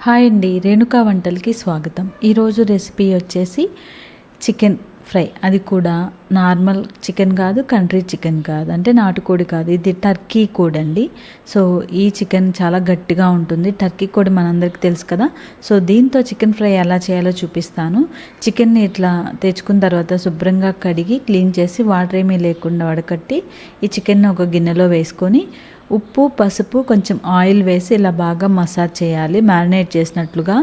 Hi అండి, రేణుకా వంటలకి స్వాగతం. ఈరోజు రెసిపీ వచ్చేసి చికెన్ ఫ్రై. అది కూడా నార్మల్ చికెన్ కాదు, కంట్రీ చికెన్ కాదు, అంటే నాటుకోడి కాదు, ఇది టర్కీ కోడి అండి. సో ఈ చికెన్ చాలా గట్టిగా ఉంటుంది. టర్కీ కోడి మనందరికీ తెలుసు కదా. సో దీంతో చికెన్ ఫ్రై ఎలా చేయాలో చూపిస్తాను. చికెన్ని ఇట్లా తెచ్చుకున్న తర్వాత శుభ్రంగా కడిగి క్లీన్ చేసి వాటర్ ఏమీ లేకుండా వడకట్టి ఈ చికెన్ని ఒక గిన్నెలో వేసుకొని ఉప్పు, పసుపు, కొంచెం ఆయిల్ వేసి ఇలా బాగా మసాజ్ చేయాలి, మ్యారినేట్ చేసినట్లుగా.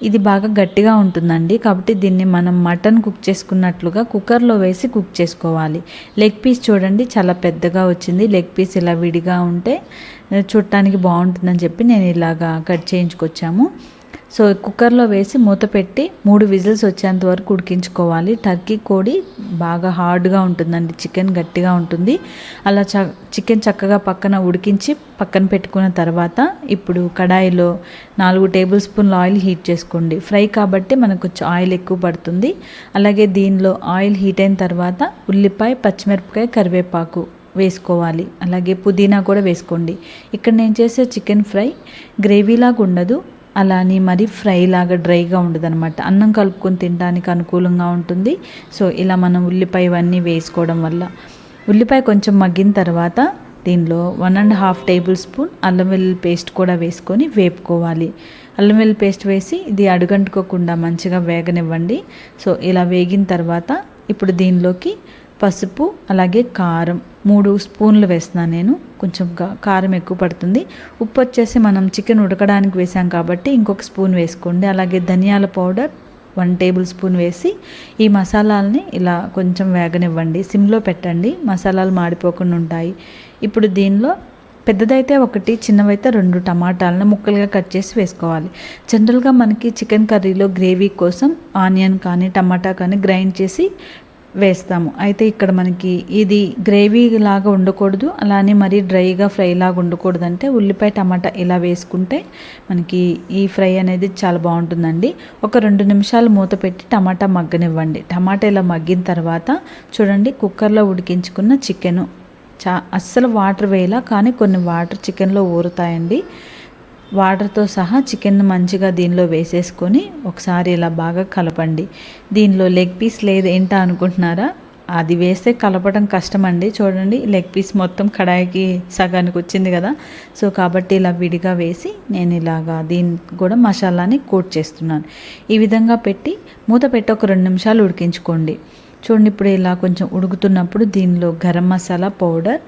ఇది బాగా గట్టిగా ఉంటుందండి, కాబట్టి దీన్ని మనం మటన్ కుక్ చేసుకున్నట్లుగా కుక్కర్లో వేసి కుక్ చేసుకోవాలి. లెగ్ పీస్ చూడండి చాలా పెద్దగా వచ్చింది. లెగ్ పీస్ ఇలా విడిగా ఉంటే చూడటానికి బాగుంటుందని చెప్పి నేను ఇలాగా కట్ చేయించుకొచ్చాము. సో కుక్కర్లో వేసి మూత పెట్టి 3 విజిల్స్ వచ్చేంత వరకు ఉడికించుకోవాలి. టర్కీ కోడి బాగా హార్డ్గా ఉంటుందండి, చికెన్ గట్టిగా ఉంటుంది. అలా చికెన్ చక్కగా పక్కన ఉడికించి పక్కన పెట్టుకున్న తర్వాత ఇప్పుడు కడాయిలో 4 టేబుల్ స్పూన్ల ఆయిల్ హీట్ చేసుకోండి. ఫ్రై కాబట్టి మనకు కొంచెం ఆయిల్ ఎక్కువ పడుతుంది. అలాగే దీనిలో ఆయిల్ హీట్ అయిన తర్వాత ఉల్లిపాయ, పచ్చిమిరపకాయ, కరివేపాకు వేసుకోవాలి. అలాగే పుదీనా కూడా వేసుకోండి. ఇక్కడ నేను చేసే చికెన్ ఫ్రై గ్రేవీలాగా ఉండదు, అలా అని మరి ఫ్రై లాగా డ్రైగా ఉండదు అనమాట. అన్నం కలుపుకొని తినడానికి అనుకూలంగా ఉంటుంది. సో ఇలా మనం ఉల్లిపాయ ఇవన్నీ వేసుకోవడం వల్ల ఉల్లిపాయ కొంచెం మగ్గిన తర్వాత దీనిలో 1.5 టేబుల్ స్పూన్ అల్లం వెల్లుల్లి పేస్ట్ కూడా వేసుకొని వేపుకోవాలి. అల్లం వెల్లుల్లి పేస్ట్ వేసి ఇది అడుగంటుకోకుండా మంచిగా వేగనివ్వండి. సో ఇలా వేగిన తర్వాత ఇప్పుడు దీనిలోకి పసుపు, అలాగే కారం 3 స్పూన్లు వేస్తున్నాను నేను. కొంచెం కారం ఎక్కువ పడుతుంది. ఉప్పు వచ్చేసి మనం చికెన్ ఉడకడానికి వేసాం కాబట్టి ఇంకొక స్పూన్ వేసుకోండి. అలాగే ధనియాల పౌడర్ 1 టేబుల్ స్పూన్ వేసి ఈ మసాలాలని ఇలా కొంచెం వేగనివ్వండి. సిమ్లో పెట్టండి, మసాలాలు మాడిపోకుండా ఉంటాయి. ఇప్పుడు దీనిలో పెద్దదైతే 1, చిన్నవైతే 2 టమాటాలను ముక్కలుగా కట్ చేసి వేసుకోవాలి. జనరల్గా మనకి చికెన్ కర్రీలో గ్రేవీ కోసం ఆనియన్ కానీ టమాటా కానీ గ్రైండ్ చేసి వేస్తాము. అయితే ఇక్కడ మనకి ఇది గ్రేవీ లాగా ఉండకూడదు, అలానే మరీ డ్రైగా ఫ్రై లాగా ఉండకూడదు. అంటే ఉల్లిపాయ, టమాటా ఇలా వేసుకుంటే మనకి ఈ ఫ్రై అనేది చాలా బాగుంటుందండి. ఒక 2 నిమిషాలు మూత పెట్టి టమాటా మగ్గనివ్వండి. టమాటా ఇలా మగ్గిన తర్వాత చూడండి కుక్కర్లో ఉడికించుకున్న చికెను అస్సలు వాటర్ వేయాల, కానీ కొన్ని వాటర్ చికెన్లో ఊరుతాయండి. వాటర్తో సహా చికెన్ మంచిగా దీనిలో వేసేసుకొని ఒకసారి ఇలా బాగా కలపండి. దీనిలో లెగ్ పీస్ లేదు ఏంటా అనుకుంటున్నారా, అది వేస్తే కలపడం కష్టమండి. చూడండి లెగ్ పీస్ మొత్తం కడాయికి సగానికి వచ్చింది కదా. సో కాబట్టి ఇలా విడిగా వేసి నేను ఇలాగా దీనికి కూడా మసాలాని కోట్ చేస్తున్నాను. ఈ విధంగా పెట్టి మూత పెట్టి ఒక 2 నిమిషాలు ఉడికించుకోండి. చూడండి ఇప్పుడు ఇలా కొంచెం ఉడుకుతున్నప్పుడు దీనిలో garam masala powder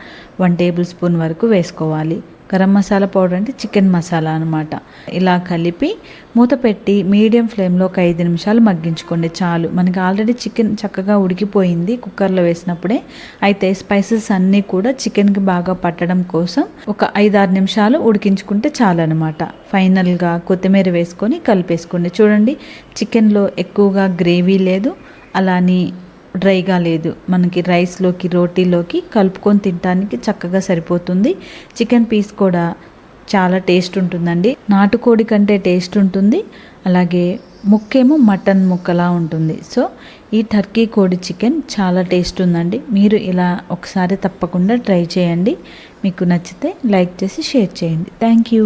1 table spoon వరకు వేసుకోవాలి. గరం మసాలా పౌడర్ అంటే చికెన్ మసాలా అనమాట. ఇలా కలిపి మూత పెట్టి మీడియం ఫ్లేమ్లో ఒక 5 నిమిషాలు మగ్గించుకోండి చాలు. మనకి ఆల్రెడీ చికెన్ చక్కగా ఉడికిపోయింది కుక్కర్లో వేసినప్పుడే. అయితే స్పైసెస్ అన్నీ కూడా చికెన్కి బాగా పట్టడం కోసం ఒక 5-6 నిమిషాలు ఉడికించుకుంటే చాలు అనమాట. ఫైనల్గా కొత్తిమీర వేసుకొని కలిపేసుకోండి. చూడండి చికెన్లో ఎక్కువగా గ్రేవీ లేదు, అలాని డ్రైగా లేదు. మనకి రైస్లోకి, రోటీలోకి కలుపుకొని తినడానికి చక్కగా సరిపోతుంది. చికెన్ పీస్ కూడా చాలా టేస్ట్ ఉంటుందండి. నాటుకోడి కంటే టేస్ట్ ఉంటుంది, అలాగే ముక్కేమో మటన్ ముక్కలా ఉంటుంది. సో ఈ టర్కీ కోడి చికెన్ చాలా టేస్ట్ ఉందండి. మీరు ఇలా ఒకసారి తప్పకుండా ట్రై చేయండి. మీకు నచ్చితే లైక్ చేసి షేర్ చేయండి. Thank you.